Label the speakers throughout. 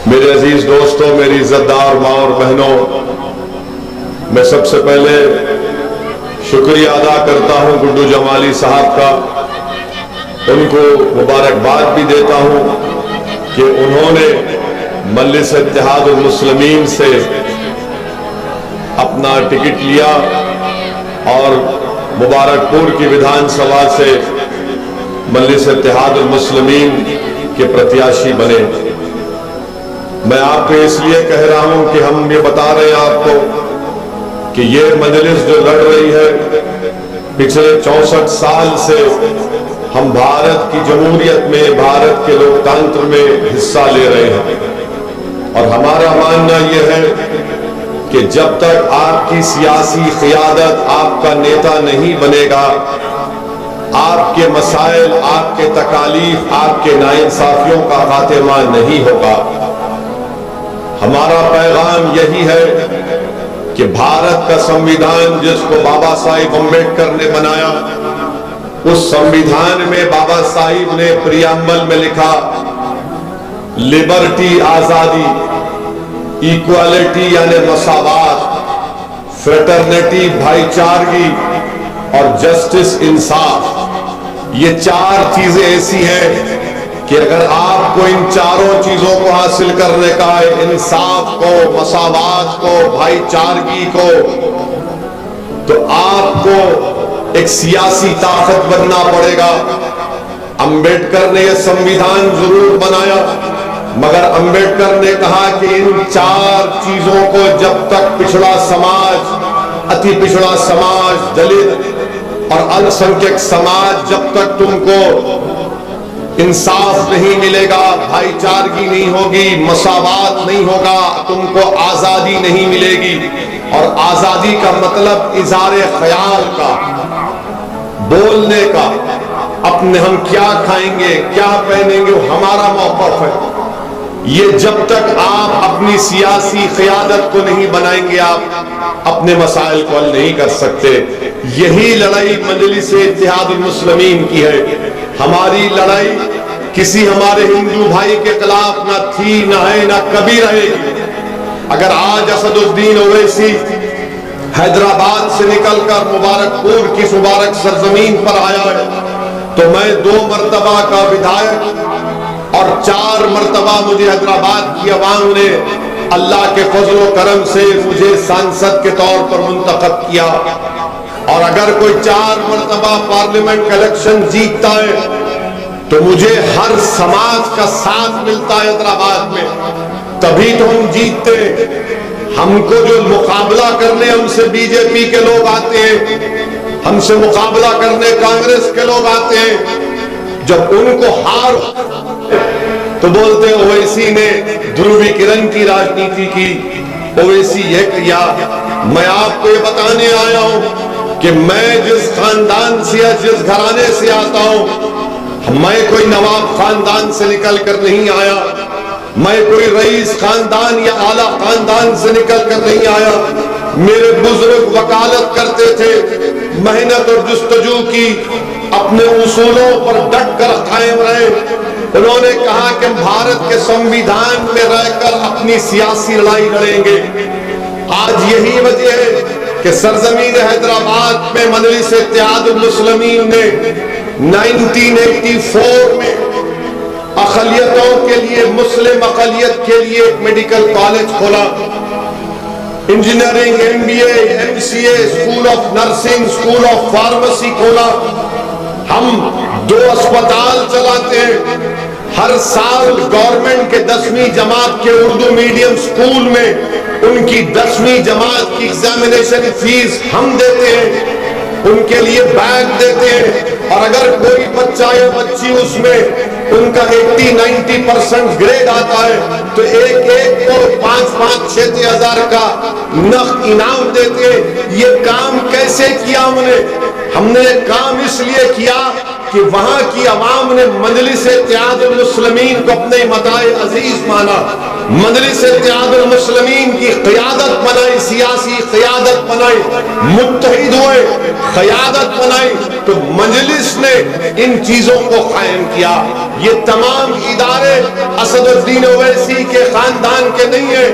Speaker 1: मेरे अजीज दोस्तों, मेरी इज्जतदार माँ और बहनों, मैं सबसे पहले शुक्रिया अदा करता हूँ गुड्डू जमाली साहब का। उनको मुबारकबाद भी देता हूँ कि उन्होंने मजलिस इत्तेहादुल मुस्लिमीन से अपना टिकट लिया और मुबारकपुर की विधानसभा से मजलिस इत्तेहादुल मुस्लिमीन के प्रत्याशी बने। मैं आपको इसलिए कह रहा हूं कि हम ये बता रहे हैं आपको कि ये मजलिस जो लड़ रही है, पिछले 64 साल से हम भारत की जमहूरियत में, भारत के लोकतंत्र में हिस्सा ले रहे हैं। और हमारा मानना यह है कि जब तक आपकी सियासी क़ियादत, आपका नेता नहीं बनेगा, आपके मसाइल, आपके तकालीफ, आपके नाइंसाफियों का खात्मा नहीं होगा। हमारा पैगाम यही है कि भारत का संविधान जिसको बाबा साहिब अम्बेडकर ने बनाया, उस संविधान में बाबा साहिब ने प्रियम्बल में लिखा, लिबर्टी आजादी, इक्वालिटी यानी मसावात, फ्रेटर्निटी भाईचारगी और जस्टिस इंसाफ। ये चार चीजें ऐसी हैं कि अगर आपको इन चारों चीजों को हासिल करने का है, इंसाफ को, मसावात को, भाईचारगी को, तो आपको एक सियासी ताकत बनना पड़ेगा। अंबेडकर ने यह संविधान जरूर बनाया, मगर अंबेडकर ने कहा कि इन चार चीजों को जब तक पिछड़ा समाज, अति पिछड़ा समाज, दलित और अल्पसंख्यक समाज, जब तक तुमको इंसाफ नहीं मिलेगा, भाईचारगी नहीं होगी, मसावात नहीं होगा, तुमको आजादी नहीं मिलेगी। और आजादी का मतलब इज़ारे ख्याल का, बोलने का, अपने हम क्या खाएंगे, क्या पहनेंगे, वो हमारा मौक़िफ़ है। ये जब तक आप अपनी सियासी क़ियादत को नहीं बनाएंगे, आप अपने मसाइल को हल नहीं कर सकते। यही लड़ाई मजलिस इत्तेहादुल मुस्लिमीन की है। हमारी लड़ाई किसी हमारे हिंदू भाई के खिलाफ न थी, न है, न कभी रहेगी। अगर आज असदुद्दीन ओवैसी हैदराबाद से निकलकर मुबारकपुर की मुबारक सरजमीन पर आया है, तो मैं 2 मरतबा का विधायक और 4 मरतबा मुझे हैदराबाद की अवाम ने अल्लाह के फजल व करम से मुझे सांसद के तौर पर मुंतखब किया। और अगर कोई 4 मरतबा पार्लियामेंट का इलेक्शन जीतता है तो मुझे हर समाज का साथ मिलता है हैदराबाद में, तभी तो हम जीतते। हमको जो मुकाबला करने हमसे बीजेपी के लोग आते हैं, हमसे मुकाबला करने कांग्रेस के लोग आते हैं, जब उनको हार तो बोलते ओवैसी ने ध्रुवीकरण की राजनीति की, ओवैसी ये किया। मैं आपको ये बताने आया हूं कि मैं जिस खानदान से या जिस घराने से आता हूं, मैं कोई नवाब खानदान से निकल कर नहीं आया, मैं कोई रईस खानदान या आला खानदान से निकल कर नहीं आया। मेरे बुजुर्ग वकालत करते थे, मेहनत और जुस्तजू की, अपने उसूलों पर डट कर कायम रहे। उन्होंने कहा कि हम भारत के संविधान में रहकर अपनी सियासी लड़ाई लड़ेंगे। आज यही वजह है कि सरजमीन हैदराबाद में मजलिस इत्तेहादुल मुस्लिमीन ने 1984 में अक़लियतों के लिए, मुस्लिम अक़लियत के लिए एक मेडिकल कॉलेज खोला, engineering, MBA, MCA, school of nursing, school of pharmacy खोला। हम 2 अस्पताल चलाते हैं। हर साल गवर्नमेंट के 10वीं जमात के उर्दू मीडियम स्कूल में उनकी 10वीं जमात की एग्जामिनेशन फीस हम देते हैं, उनके लिए बैग देते हैं। और अगर कोई बच्चा या बच्ची उसमें उनका 80-90% ग्रेड आता है तो एक को 5-5, 6-6 हजार का नक़द इनाम देते हैं। ये काम कैसे किया हमने काम इसलिए किया कि वहां की अवाम ने मजलिस इत्तेहादुल मुस्लिमीन को अपने मताए अजीज माना, मजलिस इत्तेहादुल मुस्लिमीन की क़ियादत बनाई, सियासी क़ियादत बनाई, मुत्तहिद हुए, क़ियादत बनाई, तो मजलिस ने इन चीजों को कायम किया। ये तमाम इदारे असदुद्दीन ओवैसी के खानदान के नहीं है।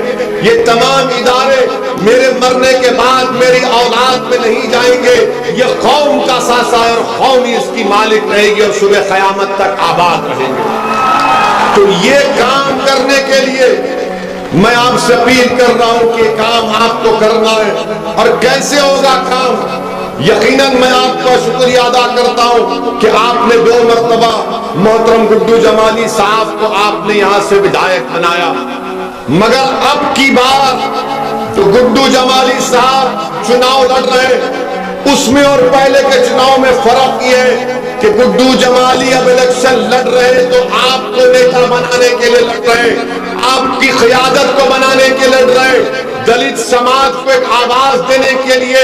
Speaker 1: ये तमाम इदारे मेरे मरने के बाद मेरी औलाद में नहीं जाएंगे। ये कौम का सासा है और कौम ही इसकी मालिक रहेगी और सुबह क़यामत तक आबाद रहेंगे। तो ये काम करने के लिए मैं आपसे अपील कर रहा हूं कि काम आपको करना है। और कैसे होगा काम? यकीनन मैं आपका शुक्रिया अदा करता हूं कि आपने 2 मरतबा मोहतरम गुड्डू जमाली साहब को आपने यहां से विधायक बनाया, मगर अब की बार तो गुड्डू जमाली साहब चुनाव लड़ रहे, उसमें और पहले के चुनाव में फर्क ये है कि गुड्डू जमाली अब इलेक्शन लड़ रहे तो आपको नेता बनाने के लिए लड़ रहे, आपकी क़यादत को बनाने के लिए लड़ रहे, दलित समाज को एक आवाज देने के लिए,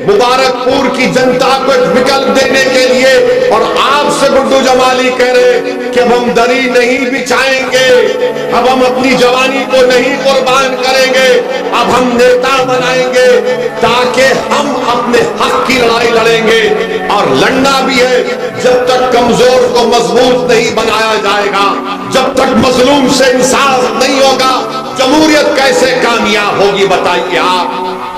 Speaker 1: मुबारकपुर की जनता को एक विकल्प देने के लिए। और आपसे गुड्डू जमाली कह रहे कि अब हम दरी नहीं बिछाएंगे, अब हम अपनी जवानी को नहीं कुर्बान करेंगे, अब हम नेता बनाएंगे ताकि हम अपने हक की लड़ाई लड़ेंगे। और लड़ना भी है, जब तक कमजोर को मजबूत नहीं बनाया जाएगा, जब तक मजलूम से इंसाफ नहीं होगा, जमहूरियत कैसे कामयाब होगी बताइए आप।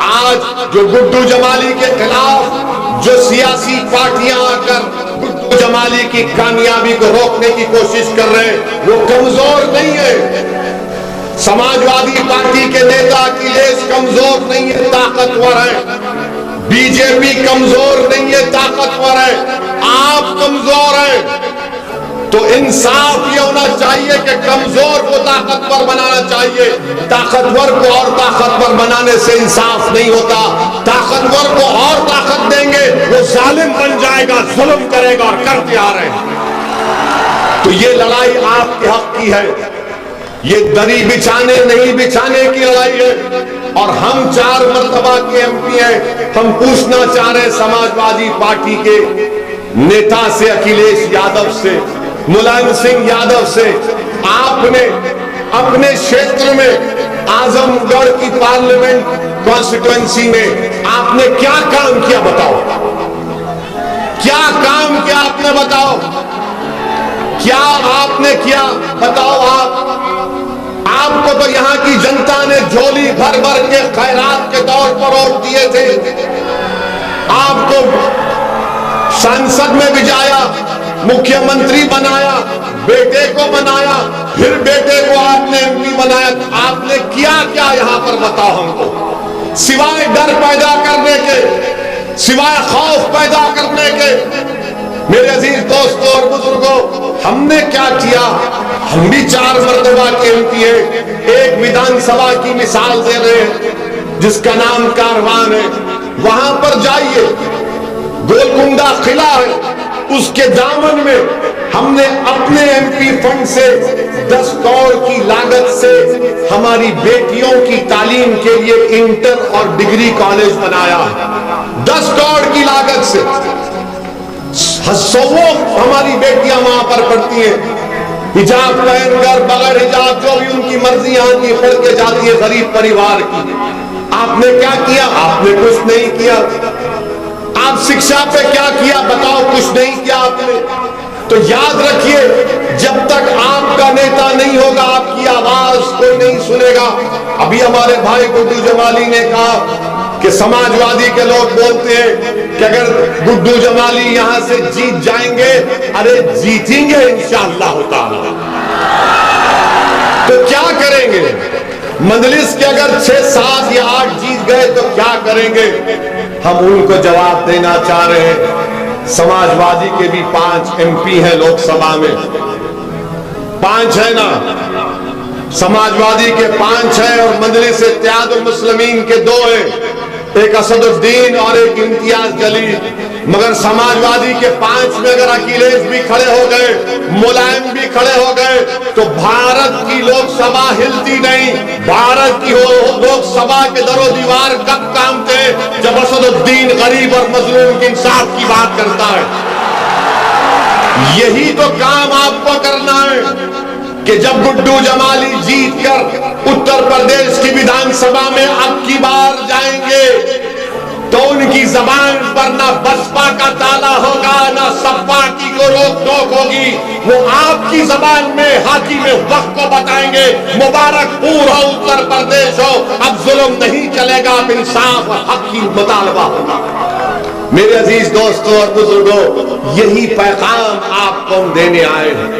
Speaker 1: आज जो गुड्डू जमाली के खिलाफ जो सियासी पार्टियां आकर गुड्डू जमाली की कामयाबी को रोकने की कोशिश कर रहे हैं, वो कमजोर नहीं है। समाजवादी पार्टी के नेता अखिलेश कमजोर नहीं है, ताकतवर है। बीजेपी कमजोर नहीं है, ताकतवर है। आप कमजोर हैं। तो इंसाफ ये होना चाहिए कि कमजोर को ताकतवर बनाना चाहिए। ताकतवर को और ताकतवर बनाने से इंसाफ नहीं होता। ताकतवर को और ताकत देंगे, वो जालिम बन जाएगा, जुल्म करेगा और करते आ रहे हैं। तो ये लड़ाई आपके हक की है, ये दरी बिछाने नहीं बिछाने की लड़ाई है। और हम 4 मरतबा के एमपी हैं। हम पूछना चाह रहे समाजवादी पार्टी के नेता से, अखिलेश यादव से, मुलायम सिंह यादव से, आपने अपने क्षेत्र में आजमगढ़ की पार्लियामेंट कॉन्स्टिट्यूएंसी में आपने क्या काम किया बताओ? क्या काम किया आपने बताओ? क्या आपने किया बताओ? आपको तो यहां की जनता ने झोली भर भर के खैरात के तौर पर वोट दिए थे। आपको संसद में भिजाया, मुख्यमंत्री बनाया, बेटे को बनाया, फिर बेटे को आपने एमपी बनाया। आपने किया क्या यहां पर बताओ हमको? सिवाय डर पैदा करने के, सिवाय खौफ पैदा करने के। मेरे अजीज दोस्तों और बुजुर्गों, हमने क्या किया? हम भी 4 मरतबा के एमपी हैं। एक विधानसभा की मिसाल दे रहे हैं जिसका नाम कारवान है। वहां पर जाइए, गोलकुंडा किला है, उसके दामन में हमने अपने एमपी फंड से 10 करोड़ की लागत से हमारी बेटियों की तालीम के लिए इंटर और डिग्री कॉलेज बनाया। 10 करोड़ की लागत से सौों हमारी बेटियां वहां पर पढ़ती हैं, हिजाब पहनकर, बगैर हिजाब, जो भी उनकी मर्जी यहां की पढ़ के जाती है, गरीब परिवार की। आपने क्या किया? आपने कुछ नहीं किया। आप शिक्षा पे क्या किया बताओ? कुछ नहीं किया आपने। तो याद रखिए, जब तक आपका नेता नहीं होगा, आपकी आवाज कोई नहीं सुनेगा। अभी हमारे भाई गुड्डू जमाली ने कहा कि समाजवादी के लोग बोलते हैं कि अगर गुड्डू जमाली यहां से जीत जाएंगे, अरे जीतेंगे इंशाअल्लाह ताला। तो क्या करेंगे? मजलिस के अगर 6, 7 या 8 जीत गए तो क्या करेंगे? हम उनको जवाब देना चाह रहे हैं। समाजवादी के भी 5 एमपी हैं लोकसभा में, 5 है ना? समाजवादी के 5 हैं और मजलिस इत्तेहादुल मुस्लिमीन के 2 हैं, एक असदुद्दीन और एक इम्तियाज जलील। मगर समाजवादी के 5 में अगर अखिलेश भी खड़े हो गए, मुलायम भी खड़े हो गए, तो भारत की लोकसभा हिलती नहीं। भारत की लोकसभा के दरो दीवार कब कांपते? जब असदुद्दीन गरीब और मजलूम के इंसाफ की बात करता है। यही तो काम आपको करना है कि जब गुड्डू जमाली जीतकर उत्तर प्रदेश की विधानसभा में अब की बार जाएंगे तो उनकी जबान पर ना बसपा का ताला होगा, ना सपा की को रोक टोक होगी। वो आपकी जबान में हाकिम वक्त को बताएंगे, मुबारकपुर हो, उत्तर प्रदेश हो, अब जुल्म नहीं चलेगा, अब इंसाफ और हक की मुतालबा होगा। मेरे अजीज दोस्तों और बुजुर्गों, यही पैगाम आपको हम देने आए हैं,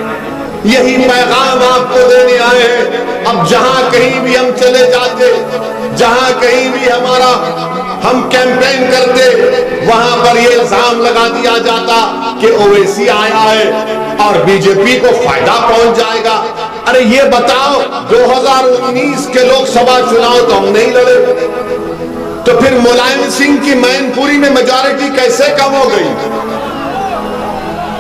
Speaker 1: यही पैगाम आपको देने आए हैं। अब जहां कहीं भी हम चले जाते, जहां कहीं भी हम कैंपेन करते, वहां पर ये इल्जाम लगा दिया जाता कि ओवैसी आया है और बीजेपी को फायदा पहुंच जाएगा। अरे ये बताओ, 2019 के लोकसभा चुनाव तो हम नहीं लड़े, तो फिर मुलायम सिंह की मैनपुरी में मेजॉरिटी कैसे कम हो गई?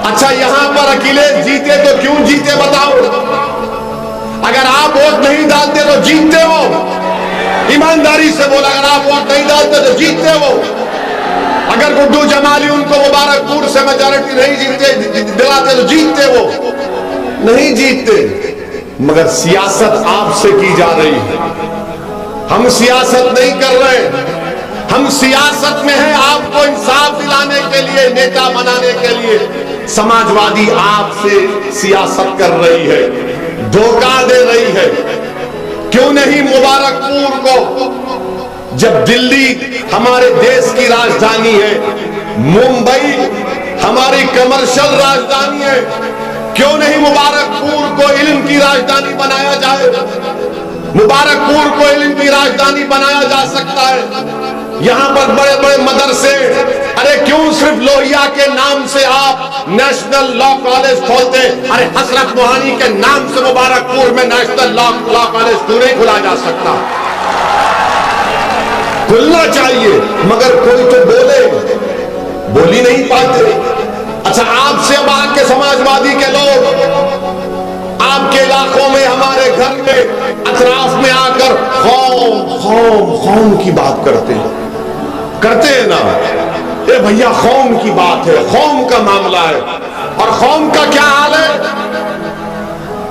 Speaker 1: अच्छा, यहां पर अखिलेश जीते तो क्यों जीते बताओ? अगर आप वोट नहीं डालते तो जीतते हो, ईमानदारी से बोला, अगर आप वोट नहीं डालते तो जीतते हो। अगर गुड्डू जमाली उनको मुबारकपुर से मेजॉरिटी नहीं जीतते दिलाते तो जीतते हो, नहीं जीतते। मगर सियासत आपसे की जा रही है, हम सियासत नहीं कर रहे, हम सियासत में हैं आपको इंसाफ दिलाने के लिए, नेता बनाने के लिए। समाजवादी आपसे सियासत कर रही है, धोखा दे रही है। क्यों नहीं मुबारकपुर को, जब दिल्ली हमारे देश की राजधानी है, मुंबई हमारी कमर्शियल राजधानी है, क्यों नहीं मुबारकपुर को इल्म की राजधानी बनाया जाए? मुबारकपुर को इल्म की राजधानी बनाया जा सकता है। यहां पर बड़े बड़े मदरसे, अरे क्यों सिर्फ लोहिया के नाम से आप नेशनल लॉ कॉलेज खोलते? अरे हसरत मोहानी के नाम से मुबारकपुर में नेशनल लॉ कॉलेज क्यों नहीं खुला जा सकता? खुलना चाहिए, मगर कोई तो बोले, बोल ही नहीं पाते। अच्छा, आपसे अब आके समाजवादी के लोग आपके इलाकों में, हमारे घर में, अतराफ में आकर कौम कौम कौम की बात करते हैं ना। ए भैया, कौम की बात है, कौम का मामला है, और कौम का क्या हाल है?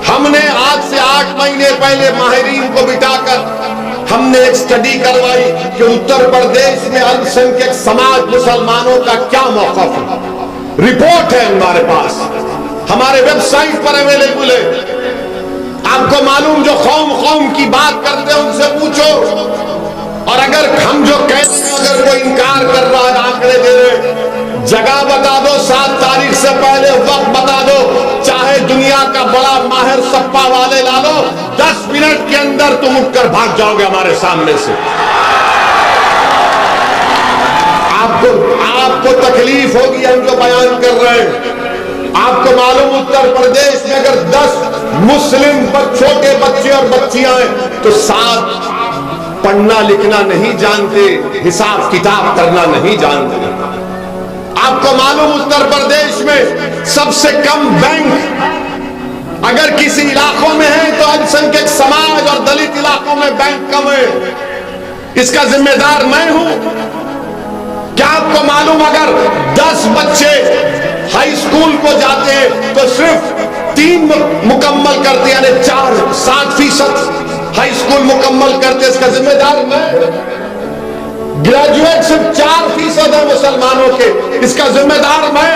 Speaker 1: हमने आज से 8 महीने पहले माहिरीन को बिठाकर हमने एक स्टडी करवाई कि उत्तर प्रदेश में अल्पसंख्यक समाज मुसलमानों का क्या मौक़िफ़ है। रिपोर्ट है हमारे पास, हमारे वेबसाइट पर अवेलेबल है। आपको मालूम, जो कौम की बात करते हैं उनसे पूछो, और अगर हम जो कहते हैं, अगर कोई इनकार कर रहा है, आंकड़े दे रहे, जगह बता दो, 7 तारीख से पहले वक्त बता दो, चाहे दुनिया का बड़ा माहिर सप्पा वाले ला लो, 10 मिनट के अंदर तुम उठकर भाग जाओगे हमारे सामने से। आपको तकलीफ होगी हम जो बयान कर रहे हैं। आपको मालूम, उत्तर प्रदेश में अगर 10 मुस्लिम छोटे बच्चे और बच्चियां हैं तो 7 पढ़ना लिखना नहीं जानते, हिसाब किताब करना नहीं जानते। आपको मालूम, उत्तर प्रदेश में सबसे कम बैंक अगर किसी इलाकों में है तो अल्पसंख्यक समाज और दलित इलाकों में बैंक कम है। इसका जिम्मेदार मैं हूं। क्या आपको मालूम, अगर 10 बच्चे हाई स्कूल को जाते हैं तो सिर्फ 3 मुकम्मल करते, यानी 60% हाई स्कूल मुकम्मल करते, इसका जिम्मेदार मैं। ग्रेजुएट सिर्फ 4% है मुसलमानों के, इसका जिम्मेदार मैं।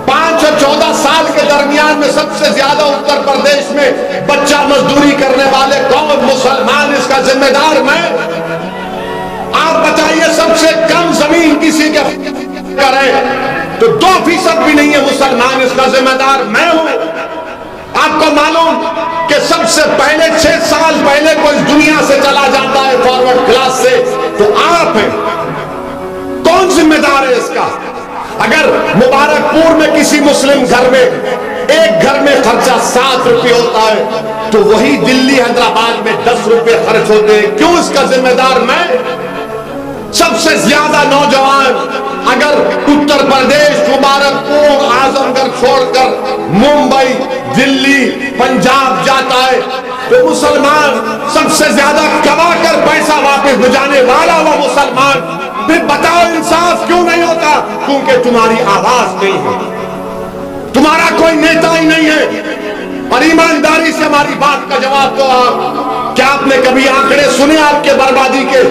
Speaker 1: 5 और 14 साल के दरमियान में सबसे ज्यादा उत्तर प्रदेश में बच्चा मजदूरी करने वाले कौन? मुसलमान, इसका जिम्मेदार मैं। आप बताइए, सबसे कम जमीन किसी के करे तो 2% भी नहीं है मुसलमान, इसका जिम्मेदार मैं हूं। आपको मालूम कि सबसे पहले 6 साल पहले कोई दुनिया से चला जाता है फॉरवर्ड क्लास से तो आप हैं। कौन जिम्मेदार है इसका? अगर मुबारकपुर में किसी मुस्लिम घर में एक घर में खर्चा 7 रुपये होता है तो वही दिल्ली हैदराबाद में 10 रुपये खर्च होते हैं। क्यों? इसका जिम्मेदार मैं। सबसे ज्यादा नौजवान अगर उत्तर प्रदेश, मुबारकपुर, आजमगढ़ छोड़कर मुंबई, दिल्ली, पंजाब जाता है तो मुसलमान सबसे ज्यादा कमाकर पैसा वापस भिजाने वाला वो मुसलमान। फिर बताओ, इंसाफ क्यों नहीं होता? क्योंकि तुम्हारी आवाज नहीं है, तुम्हारा कोई नेता ही नहीं है। और ईमानदारी से हमारी बात का जवाब दो आप। क्या आपने कभी आंकड़े सुने आपके बर्बादी के?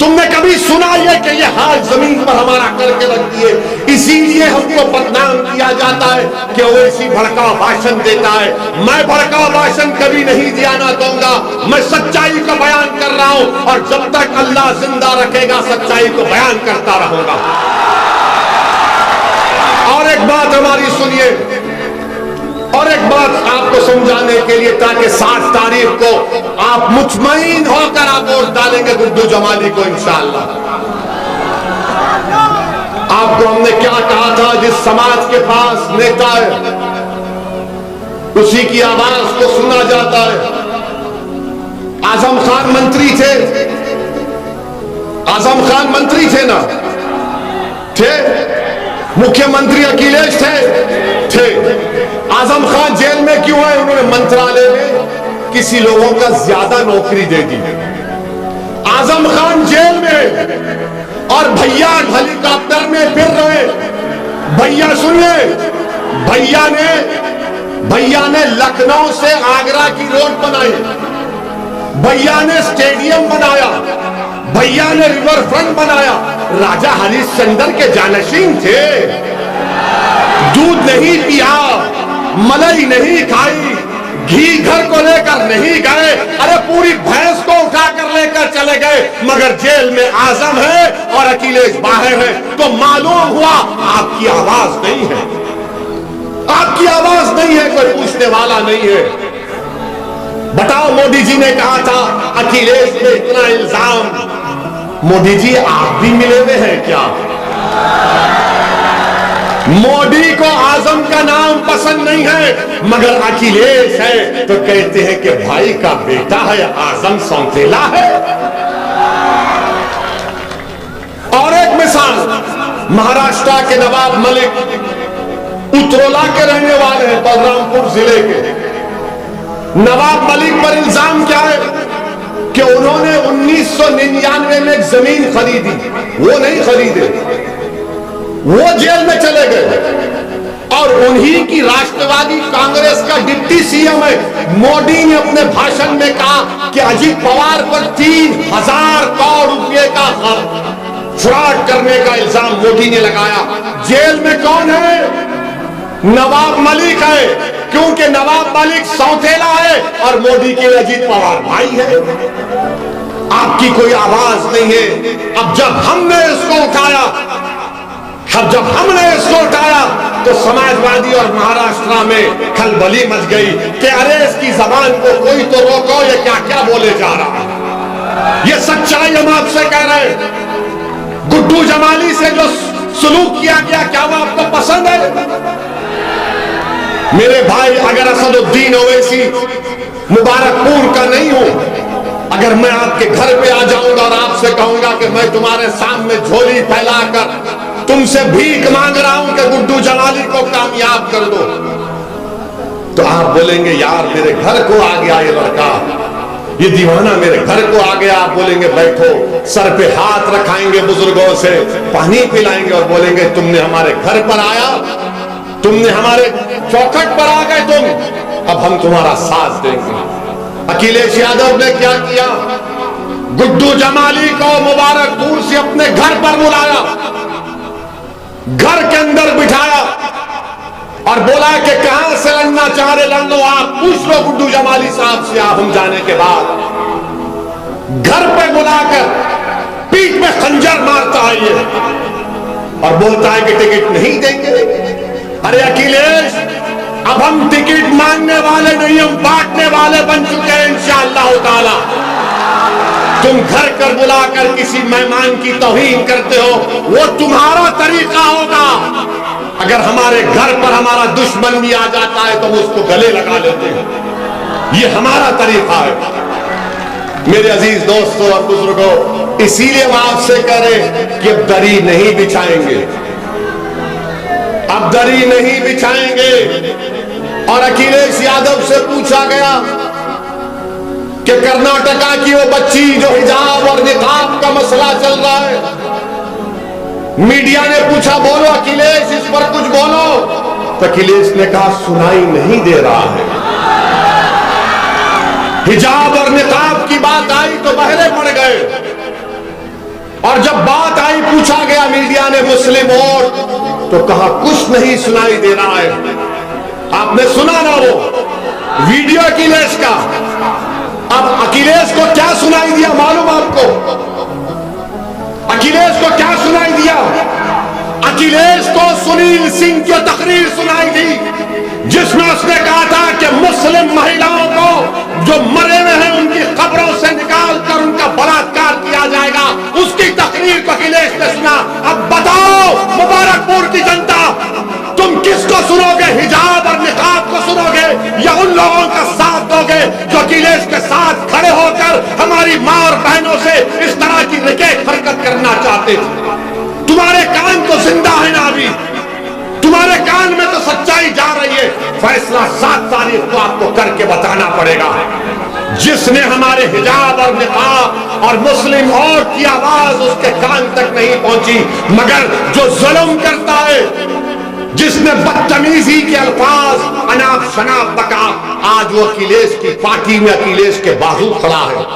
Speaker 1: तुमने कभी सुना ये कि ये हाल जमीन पर हमारा करके रख दिए, इसीलिए हमको बदनाम किया जाता है कि ओवैसी भड़काऊ भाषण देता है। मैं भड़काऊ भाषण कभी नहीं दिया ना दूंगा, मैं सच्चाई को बयान कर रहा हूं और जब तक अल्लाह जिंदा रखेगा सच्चाई को बयान करता रहूंगा। और एक बात हमारी सुनिए, और एक बात आपको समझाने के लिए, ताकि 7 तारीख को आप मुतमईन होकर आप वोट डालेंगे गुड्डू जमाली को इंशाअल्लाह। आपको हमने क्या कहा था, जिस समाज के पास नेता है उसी की आवाज को सुना जाता है। आजम खान मंत्री थे, आजम खान मंत्री थे ना, थे। मुख्यमंत्री अखिलेश थे। आजम खान जेल में क्यों है? उन्होंने मंत्रालय में किसी लोगों का ज्यादा नौकरी दे दी। आजम खान जेल में और भैया हेलीकॉप्टर में फिर रहे। भैया सुनिए, भैया ने लखनऊ से आगरा की रोड बनाई, भैया ने स्टेडियम बनाया, भैया ने रिवर फ्रंट बनाया। राजा हरिश्चंद्र के जानशीन थे। दूध नहीं पिया, मलाई नहीं खाई, घी घर को लेकर नहीं गए, अरे पूरी भैंस को उठाकर लेकर चले गए, मगर जेल में आजम है और अखिलेश बाहर है। तो मालूम हुआ आपकी आवाज नहीं है, आपकी आवाज नहीं है, कोई पूछने वाला नहीं है। बताओ, मोदी जी ने कहा था अखिलेश पे इतना इल्जाम, मोदी जी आप भी मिले हुए हैं क्या? मोदी को आजम का नाम पसंद नहीं है, मगर अखिलेश है तो कहते हैं कि भाई का बेटा है, आजम सौतेला है। और एक मिसाल, महाराष्ट्र के नवाब मलिक उतरोला के रहने वाले हैं, बलरामपुर जिले के। नवाब मलिक पर इल्जाम क्या है कि उन्होंने 1999 में एक जमीन खरीदी, वो नहीं खरीदे, वो जेल में चले गए। और उन्हीं की राष्ट्रवादी कांग्रेस का डिप्टी सीएम है। मोदी ने अपने भाषण में कहा कि अजीत पवार पर 3000 करोड़ रुपए का फ्रॉड करने का इल्जाम मोदी ने लगाया। जेल में कौन है? नवाब मलिक है, क्योंकि नवाब मलिक सौतेला है और मोदी के अजीत पवार भाई है। आपकी कोई आवाज नहीं है। अब जब हमने इसको उठाया तो समाजवादी और महाराष्ट्र में खलबली मच गई कि अरे इसकी जबान को कोई तो रोको, ये क्या क्या बोले जा रहा है। ये सच्चाई हम आपसे कह रहे हैं। गुड्डू जमाली से जो सुलूक किया गया, क्या वो आपको पसंद है? मेरे भाई, अगर असदुद्दीन ओवैसी मुबारकपुर का नहीं हूं, अगर मैं आपके घर पे आ जाऊंगा और आपसे कहूंगा कि मैं तुम्हारे सामने झोली फैलाकर तुमसे भीख मांग रहा हूं कि गुड्डू जमाली को कामयाब कर दो, तो आप बोलेंगे यार मेरे घर को आ गया ये लड़का, ये दीवाना मेरे घर को आ गया। आप बोलेंगे बैठो, सर पे हाथ रखाएंगे, बुजुर्गों से पानी पिलाएंगे और बोलेंगे तुमने हमारे घर पर आया, तुमने हमारे चौखट पर आ गए तुम, अब हम तुम्हारा साथ देंगे। अखिलेश यादव ने क्या किया? गुड्डू जमाली को मुबारकपुर से अपने घर पर बुलाया, घर के अंदर बिठाया और बोला कि कहां से लड़ना चाह रहे लड़ लो, आप पूछ लो गुड्डू जमाली साहब से। आप हम जाने के बाद घर पे बुलाकर पीठ में खंजर मारता है ये और बोलता है कि टिकट नहीं देंगे। अरे अखिलेश, अब हम टिकट मांगने वाले नहीं, हम बांटने वाले बन चुके हैं इंशाअल्लाह ताला। तुम घर कर बुलाकर किसी मेहमान की तौहीन करते हो, वो तुम्हारा तरीका होगा। अगर हमारे घर पर हमारा दुश्मन भी आ जाता है तो हम उसको गले लगा लेते हैं, ये हमारा तरीका है। मेरे अजीज दोस्तों और बुजुर्गों, इसीलिए हम आपसे कह रहे कि अब दरी नहीं बिछाएंगे, अब दरी नहीं बिछाएंगे। और अखिलेश यादव से पूछा गया कि कर्नाटका की वो बच्ची जो हिजाब और निकाब का मसला चल रहा है, मीडिया ने पूछा बोलो अखिलेश इस पर कुछ बोलो, तो अखिलेश ने कहा सुनाई नहीं दे रहा है। हिजाब और निकाब की बात आई तो बहरे पड़ गए। और जब बात आई, पूछा गया मीडिया ने मुस्लिम वोट, तो कहा कुछ नहीं सुनाई दे रहा है। आपने सुना ना वो वीडियो अखिलेश का? अब अखिलेश को क्या सुनाई दिया मालूम आपको? अखिलेश को क्या सुनाई दिया? अखिलेश को सुनील सिंह की तकरीर सुनाई दी, जिसमें उसने कहा था कि मुस्लिम महिलाओं को जो मरे हुए हैं उनकी कब्रों से निकाल कर उनका बलात्कार किया जाएगा। उसकी तकरीर को अखिलेश ने सुना। अब बताओ मुबारकपुर की जनता, तुम किसको सुनोगे? हिजाब और निकाब को सुनोगे या उन लोगों का साथ दोगे जो अखिलेश के साथ खड़े होकर हमारी मां और बहनों से इस तरह की निकेह हरकत करना चाहते थे? तुम्हारे कान तो जिंदा है ना अभी, तुम्हारे कान में तो सच्चाई जा रही है। फैसला 7 तारीख को आपको करके बताना पड़ेगा। जिसने हमारे हिजाब और निकाब और मुस्लिम वोट की आवाज उसके कान तक नहीं पहुंची, मगर जो जुल्म करता है, जिसने बदतमीजी के अल्फाज अनाप शनाप बका, आज वो अखिलेश की पार्टी में अखिलेश के बाजू खड़ा है।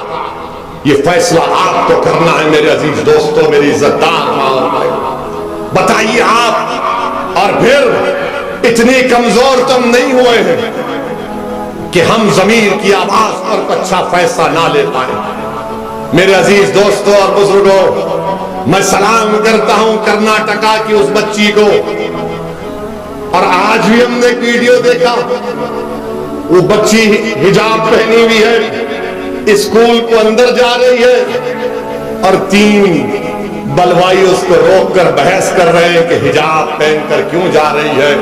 Speaker 1: ये फैसला आपको करना है मेरे अजीज दोस्तों, मेरी इज्जतदार मां और भाई। बताइए आप, और फिर इतनी कमजोर तुम नहीं हुए हैं कि हम जमीर की आवाज पर अच्छा फैसला ना ले पाए। मेरे अजीज दोस्तों और बुजुर्गों, मैं सलाम करता हूं कर्नाटका की उस बच्ची को। और आज भी हमने एक वीडियो देखा, वो बच्ची हिजाब पहनी हुई है, स्कूल को अंदर जा रही है और 3 बलवाई उसको रोककर बहस कर रहे हैं कि हिजाब पहनकर क्यों जा रही है।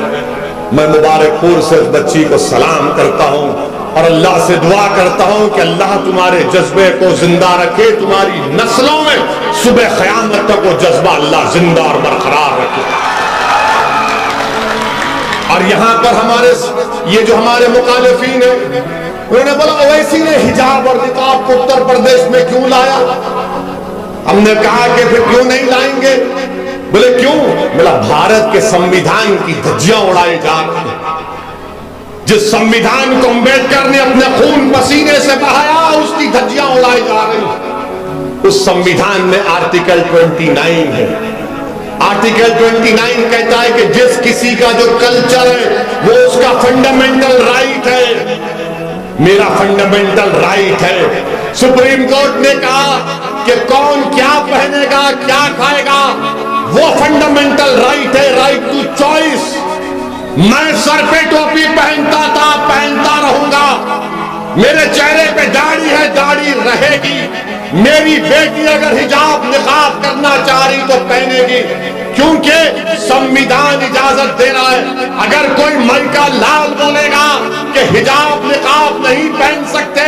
Speaker 1: मैं मुबारकपुर से उस बच्ची को सलाम करता हूं और अल्लाह से दुआ करता हूं कि अल्लाह तुम्हारे जज्बे को जिंदा रखे, तुम्हारी नस्लों में सुबह क़यामत तक वो जज्बा अल्लाह जिंदा और बरकरार रखे। और यहां पर हमारे ये जो हमारे मुखालिफीन है, उन्होंने बोला ओवैसी ने हिजाब और निकाब को उत्तर प्रदेश में क्यों लाया? हमने कहा कि फिर क्यों नहीं लाएंगे? बोले क्यों? बोला भारत के संविधान की धज्जियां उड़ाई जा रही हैं। जिस संविधान को अम्बेडकर ने अपने खून पसीने से बहाया, उसकी धज्जियां उड़ाई जा रही हैं। उस संविधान में आर्टिकल 29 है। आर्टिकल 29 कहता है कि जिस किसी का जो कल्चर है वो उसका फंडामेंटल राइट है। मेरा फंडामेंटल राइट है। सुप्रीम कोर्ट ने कहा कि कौन क्या पहनेगा, क्या खाएगा, वो फंडामेंटल राइट है, राइट टू चॉइस। मैं सर पे टोपी पहनता था, पहनता रहूंगा। मेरे चेहरे पे दाढ़ी है, दाढ़ी रहेगी। मेरी बेटी अगर हिजाब निकाब करना चाह रही तो पहनेगी, क्योंकि संविधान इजाजत दे रहा है। अगर कोई मन का लाल बोलेगा कि हिजाब निकाब नहीं पहन सकते,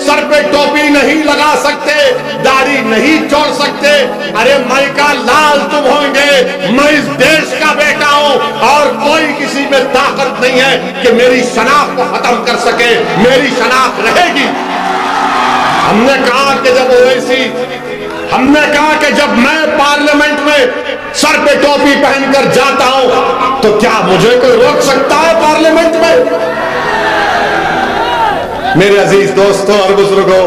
Speaker 1: सर पे टोपी नहीं लगा सकते, दाढ़ी नहीं छोड़ सकते, अरे मैं का लाल तुम होंगे। मैं इस देश का बेटा हूं और कोई किसी में ताकत नहीं है कि मेरी शनाख्त को खत्म कर सके। मेरी शनाख्त रहेगी। हमने कहा कि जब ओवैसी, हमने कहा कि जब मैं पार्लियामेंट में सर पे टोपी पहनकर जाता हूं तो क्या मुझे कोई रोक सकता है पार्लियामेंट में? मेरे अजीज दोस्तों और बुजुर्गों,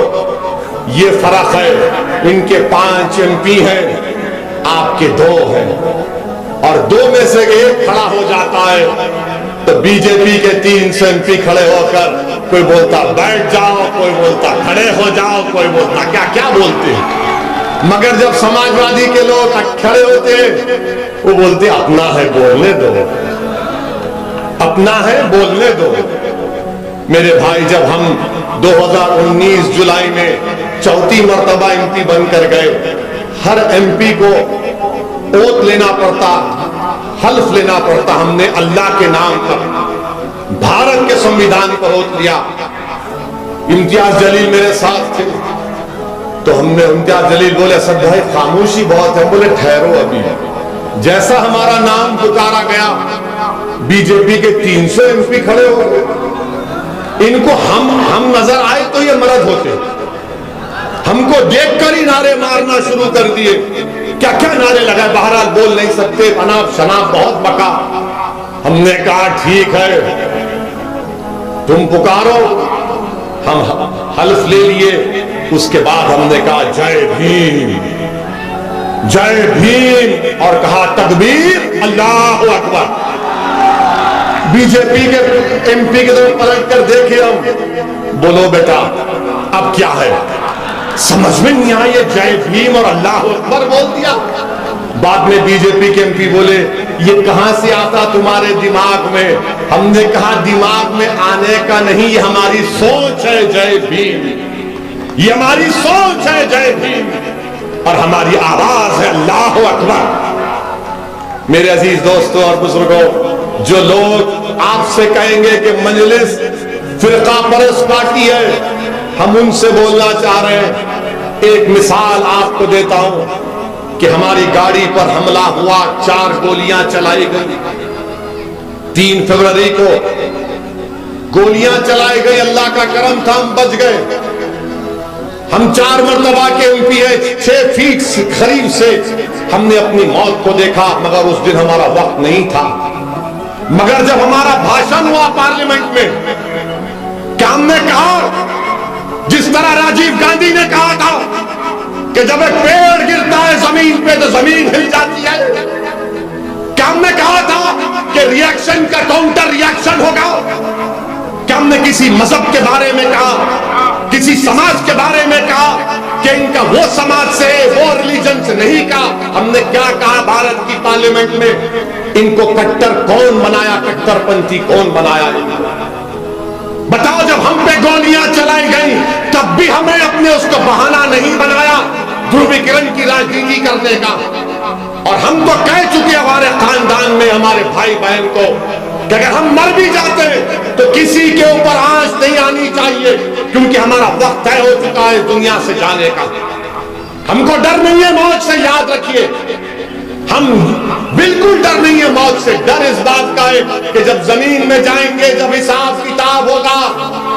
Speaker 1: ये फर्क है। इनके 5 MP हैं, आपके 2 हैं, और 2 में से 1 खड़ा हो जाता है तो बीजेपी के 300 MP खड़े होकर कोई बोलता बैठ जाओ, कोई बोलता खड़े हो जाओ, कोई बोलता क्या क्या बोलते हैं। मगर जब समाजवादी के लोग खड़े होते हैं वो बोलते अपना है बोलने दो, अपना है बोलने दो। मेरे भाई, जब हम 2019 जुलाई में 4थी मर्तबा MP बनकर गए, हर MP को ओथ लेना पड़ता, हल्फ लेना पड़ता। हमने अल्लाह के नाम पर, भारत के संविधान पर ओथ लिया। इम्तियाज जलील मेरे साथ थे तो हमने, इम्तियाज जलील बोले असद भाई खामोशी बहुत है। बोले ठहरो, अभी जैसा हमारा नाम पुकारा गया बीजेपी के 300 MP खड़े हो गए। इनको हम नजर आए तो ये मर्द होते, हमको देखकर ही नारे मारना शुरू कर दिए। क्या क्या नारे लगाए, बहरहाल बोल नहीं सकते, अनाप शनाप बहुत बका। हमने कहा ठीक है तुम पुकारो, हम हल्फ ले लिए। उसके बाद हमने कहा जय भीम। जय भीम और कहा तकबीर, अल्लाह अकबर। बीजेपी के एमपी की तरफ पलट कर देखे हम, बोलो बेटा अब क्या है? समझ में नहीं आया, जय भीम और अल्लाह अकबर बोल दिया। बाद में बीजेपी के एमपी बोले ये कहां से आता तुम्हारे दिमाग में? हमने कहा दिमाग में आने का नहीं, ये हमारी सोच है जय भीम, ये हमारी सोच है जय भीम, और हमारी आवाज है अल्लाह अकबर। मेरे अजीज दोस्तों और बुजुर्गों, जो लोग आपसे कहेंगे कि मजलिस फिरका परस्त पार्टी है, हम उनसे बोलना चाह रहे हैं। एक मिसाल आपको देता हूं कि हमारी गाड़ी पर हमला हुआ, 4 गोलियां चलाई गई। 3 फरवरी को गोलियां चलाई गई, अल्लाह का करम था हम बच गए। हम 4 मरतबा के एमपी है, 6 फीट करीब से हमने अपनी मौत को देखा, मगर उस दिन हमारा वक्त नहीं था। मगर जब हमारा भाषण हुआ पार्लियामेंट में, क्या हमने कहा जिस तरह राजीव गांधी ने कहा था कि जब एक पेड़ गिरता है जमीन पे तो जमीन हिल जाती है? क्या हमने कहा था कि रिएक्शन का काउंटर रिएक्शन होगा? क्या हमने किसी मजहब के बारे में कहा, किसी समाज के बारे में कहा कि इनका वो समाज से, वो रिलीजन से नहीं कहा? हमने क्या कहा भारत की पार्लियामेंट में? इनको कट्टर कौन बनाया, कट्टरपंथी कौन बनाया? बताओ, जब हम पे गोलियां चलाई गई तब भी हमें अपने उसको बहाना नहीं बनाया ध्रुवीकरण की राजनीति करने का। और हम तो कह चुके हमारे खानदान में, हमारे भाई बहन को, कि अगर हम मर भी जाते तो किसी के ऊपर आंच नहीं आनी चाहिए, क्योंकि हमारा वक्त तय हो चुका है दुनिया से जाने का। हमको डर नहीं है मौत से, याद रखिए, हम बिल्कुल डर नहीं है मौत से। डर इस बात का है कि जब जमीन में जाएंगे, जब हिसाब किताब होगा,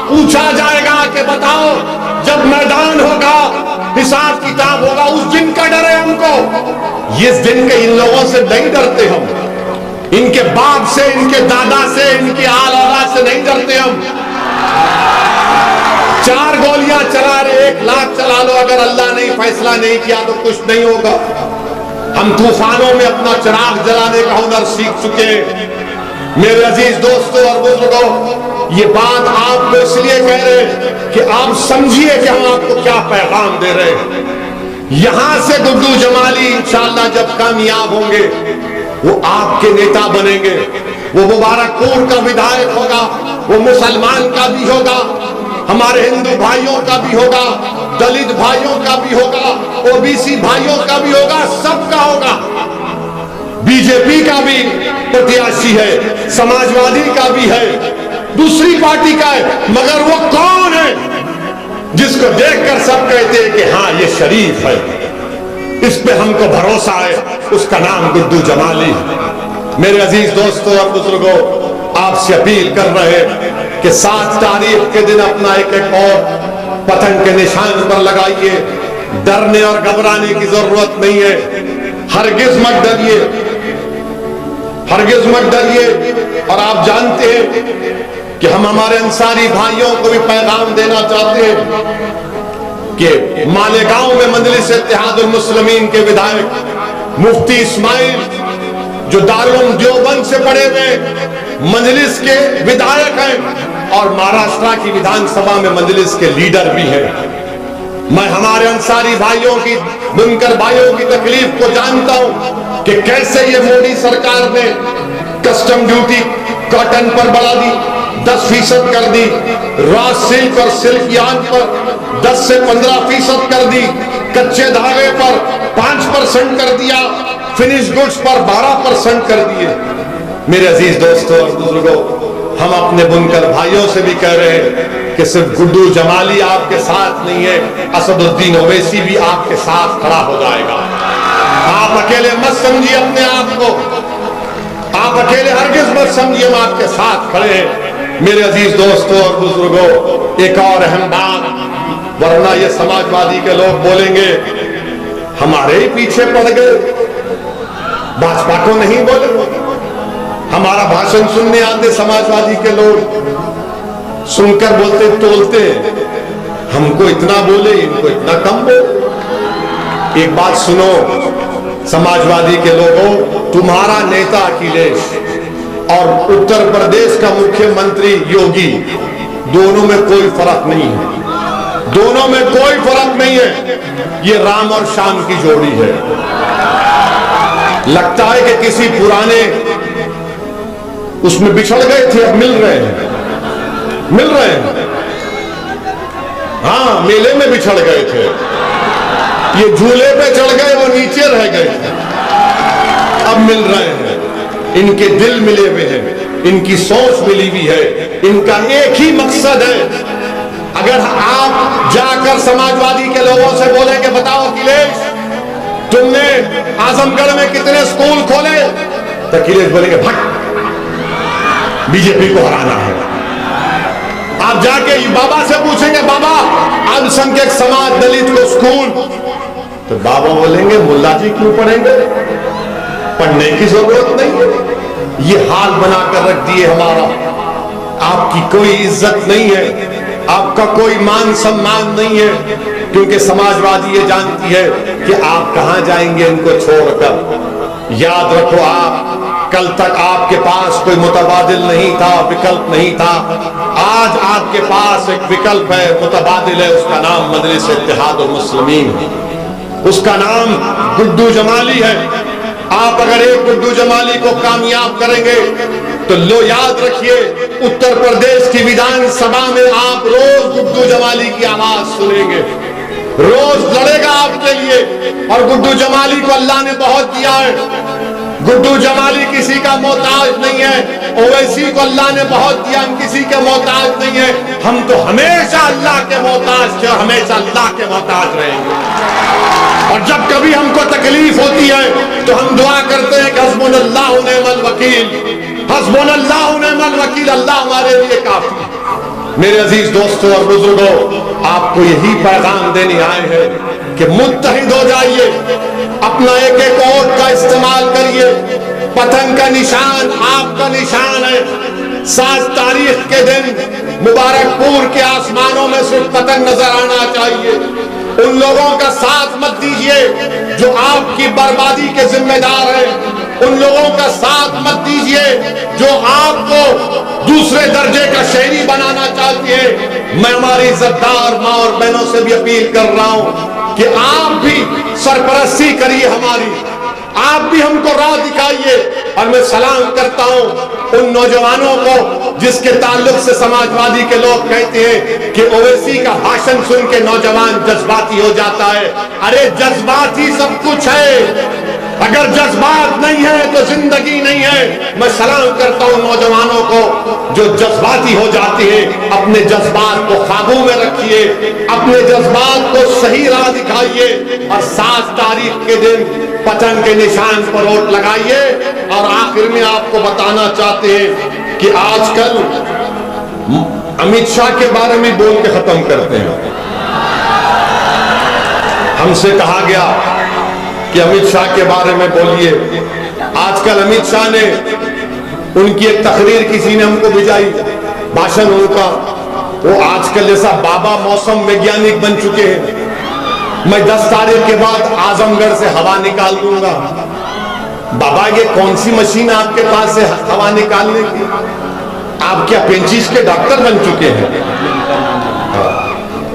Speaker 1: पूछा जाएगा कि बताओ, जब मैदान होगा, हिसाब किताब होगा, उस दिन का डर है हमको। इस दिन के इन लोगों से नहीं डरते हम, इनके बाप से, इनके दादा से, इनकी आल औलाद से नहीं डरते हम। 4 गोलियां चला रहे, 1 लाख चला लो, अगर अल्लाह ने फैसला नहीं किया तो कुछ नहीं होगा। हम तूफानों में अपना चिराग जलाने का हुनर सीख चुके हैं। मेरे अजीज दोस्तों और बुजुर्गों, ये बात आपको इसलिए कह रहे हैं कि आप समझिए कि हम आपको क्या पैगाम दे रहे हैं। यहां से गुड्डू जमाली इंशाअल्लाह जब कामयाब होंगे, वो आपके नेता बनेंगे, वो मुबारकपुर का विधायक होगा, वो मुसलमान का भी होगा, हमारे हिंदू भाइयों का भी होगा, दलित भाइयों का भी होगा, ओबीसी भाइयों का भी होगा, सबका होगा। बीजेपी का भी प्रत्याशी है, समाजवादी का भी है, दूसरी पार्टी का है, मगर वो कौन है जिसको देखकर सब कहते हैं कि हाँ ये शरीफ है, इस पे हमको भरोसा है? उसका नाम गुड्डू जमाली। मेरे अजीज दोस्तों और बुजुर्गों, आपसे अपील कर रहे हैं कि 7 तारीख के दिन अपना एक और पतंग के निशान पर लगाइए। डरने और घबराने की जरूरत नहीं है, हरगिज मत डरिए, हरगिज मत डरिए। और आप जानते हैं कि हम हमारे अंसारी भाइयों को भी पैगाम देना चाहते हैं कि मालेगांव में मजलिस इत्तेहादुल मुस्लिमीन के विधायक मुफ्ती इस्माइल, जो दारुल देवबंद से पढ़े हुए मजलिस के विधायक हैं और महाराष्ट्र की विधानसभा में मजलिस के लीडर भी हैं। मैं हमारे अंसारी भाइयों की, बुनकर भाइयों की तकलीफ को जानता हूं कि कैसे ये मोदी सरकार ने कस्टम ड्यूटी कॉटन पर बढ़ा दी, 10% कर दी, रॉ सिल्क और सिल्क यार्न पर 10 से 15% कर दी, कच्चे धागे पर 5% कर दिया, फिनिश गुड्स पर 12% कर दिए। मेरे अजीज दोस्तों और बुजुर्गों, हम अपने बुनकर भाइयों से भी कह रहे हैं कि सिर्फ गुड्डू जमाली आपके साथ नहीं है, असदुद्दीन ओवैसी भी आपके साथ खड़ा हो जाएगा। आप अकेले मत समझिए अपने आप को, आप अकेले हरगिज मत समझिए, हम आपके साथ खड़े हैं। मेरे अजीज दोस्तों और बुजुर्गों, एक और अहम बात, वरना ये समाजवादी के लोग बोलेंगे हमारे ही पीछे पड़ गए, भाजपा को नहीं बोले। हमारा भाषण सुनने आते समाजवादी के लोग, सुनकर बोलते तोलते, हमको इतना बोले, इनको इतना कम बोले। एक बात सुनो, समाजवादी के लोगों, तुम्हारा नेता अखिलेश और उत्तर प्रदेश का मुख्यमंत्री योगी, दोनों में कोई फर्क नहीं है, दोनों में कोई फर्क नहीं है। ये राम और श्याम की जोड़ी है। लगता है कि किसी पुराने उसमें बिछड़ गए थे, अब मिल रहे हैं, मिल रहे हैं। हाँ, मेले में बिछड़ गए थे, ये झूले पे चढ़ गए, वो नीचे रह गए थे, अब मिल रहे हैं। इनके दिल मिले हुए हैं, इनकी सोच मिली हुई है, इनका एक ही मकसद है। अगर आप जाकर समाजवादी के लोगों से बोलेंगे, बताओ अखिलेश तुमने आजमगढ़ में कितने स्कूल खोले, तो अखिलेश बोलेंगे भाग, बीजेपी को हराना है। आप जाके बाबा से पूछेंगे, बाबा अल्पसंख्यक समाज दलित को स्कूल, तो बाबा बोलेंगे मुल्ला जी क्यों पढ़ेंगे, पढ़ने की जरूरत नहीं है। ये हाल बनाकर रख दिए हमारा। आपकी कोई इज्जत नहीं है, आपका कोई मान सम्मान नहीं है, क्योंकि समाजवादी ये जानती है कि आप कहां जाएंगे इनको छोड़कर। याद रखो, आप कल तक आपके पास कोई मुतबादिल नहीं था, विकल्प नहीं था। आज आपके पास एक विकल्प है, मुतबादिल है, उसका नाम मजलिस इत्तेहादुल मुस्लिमीन है, उसका नाम गुड्डू जमाली है। आप अगर एक गुड्डू जमाली को कामयाब करेंगे तो लो याद रखिए, उत्तर प्रदेश की विधानसभा में आप रोज गुड्डू जमाली की आवाज सुनेंगे, रोज लड़ेगा आपके लिए। और गुड्डू जमाली को अल्लाह ने बहुत दिया है, गुड्डू जमाली किसी का मोहताज नहीं है। ओवैसी को अल्लाह ने बहुत दिया, हम किसी के मोहताज नहीं है। हम तो हमेशा अल्लाह के मोहताज थे, हमेशा अल्लाह के मोहताज रहेंगे। और जब कभी हमको तकलीफ होती है तो हम दुआ करते हैं कि हस्बुनल्लाहु व निअमल वकील, हस्बुनल्लाहु व निअमल वकील, अल्लाह हमारे लिए काफी है। मेरे अजीज दोस्तों और बुजुर्गों, आपको यही पैगाम देने आए हैं कि मुत्तहिद हो जाइए, अपना एक एक वोट का इस्तेमाल करिए। पतंग का निशान आपका निशान है। 7 तारीख के दिन मुबारकपुर के आसमानों में सिर्फ पतंग नजर आना चाहिए। उन लोगों का साथ मत दीजिए जो आपकी बर्बादी के जिम्मेदार हैं। उन लोगों का साथ मत दीजिए जो आपको दूसरे दर्जे का शहरी बनाना चाहती है। मैं हमारी इज्जतदार माँ और बहनों से भी अपील कर रहा हूं कि आप भी सरपरस्ती करिए हमारी, आप भी हमको राह दिखाइए। और मैं सलाम करता हूं उन नौजवानों को जिसके ताल्लुक से समाजवादी के लोग कहते हैं कि ओवैसी का भाषण सुन के नौजवान जज्बाती हो जाता है। अरे जज्बात ही सब कुछ है, अगर जज्बात नहीं है तो जिंदगी नहीं है। मैं सलाम करता हूं नौजवानों को जो जज्बाती हो जाते हैं। अपने जज्बात को काबू में रखिए, अपने जज्बात को सही राह दिखाइए और 7 तारीख के दिन पतंग के निशान पर वोट लगाइए। और आखिर में आपको बताना चाहते हैं कि आजकल अमित शाह के बारे में बोल के खत्म करते हैं। हमसे कहा गया कि अमित शाह के बारे में बोलिए। आजकल अमित शाह ने, उनकी एक तकरीर किसी ने हमको भिजाई, भाषण उनका, वो आजकल जैसा बाबा मौसम वैज्ञानिक बन चुके हैं। मैं 10 तारीख के बाद आजमगढ़ से हवा निकाल दूंगा। बाबा ये कौन सी मशीन आपके पास है हवा निकालने की? आप क्या पेंचिश के डॉक्टर बन चुके हैं?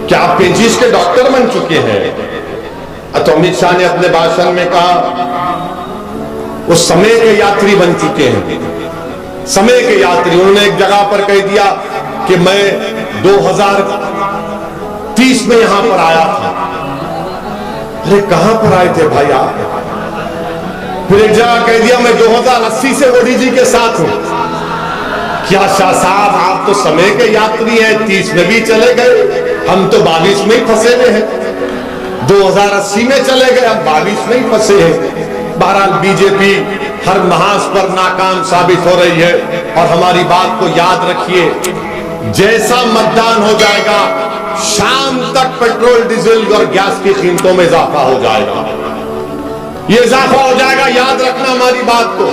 Speaker 1: क्या आप पेंचिश के डॉक्टर बन चुके हैं? तो अमित शाह ने अपने भाषण में कहा वो समय के यात्री बन चुके हैं, समय के यात्री। उन्होंने एक जगह पर कह दिया कि मैं 2030 में यहां पर आया था। अरे कहां पर आए थे भाई आप? फिर एक जगह कह दिया मैं 2080 से मोदी जी के साथ हूं। क्या शाह साहब आप तो समय के यात्री हैं, 30 में भी चले गए, हम तो 22 में ही फंसे हुए हैं। 2080 में चले गए, अब 22 में ही फंसे हैं। बहरहाल बीजेपी हर महाज पर नाकाम साबित हो रही है। और हमारी बात को याद रखिए, जैसा मतदान हो जाएगा शाम तक पेट्रोल डीजल और गैस की कीमतों में इजाफा हो जाएगा। ये इजाफा हो जाएगा, याद रखना हमारी बात को।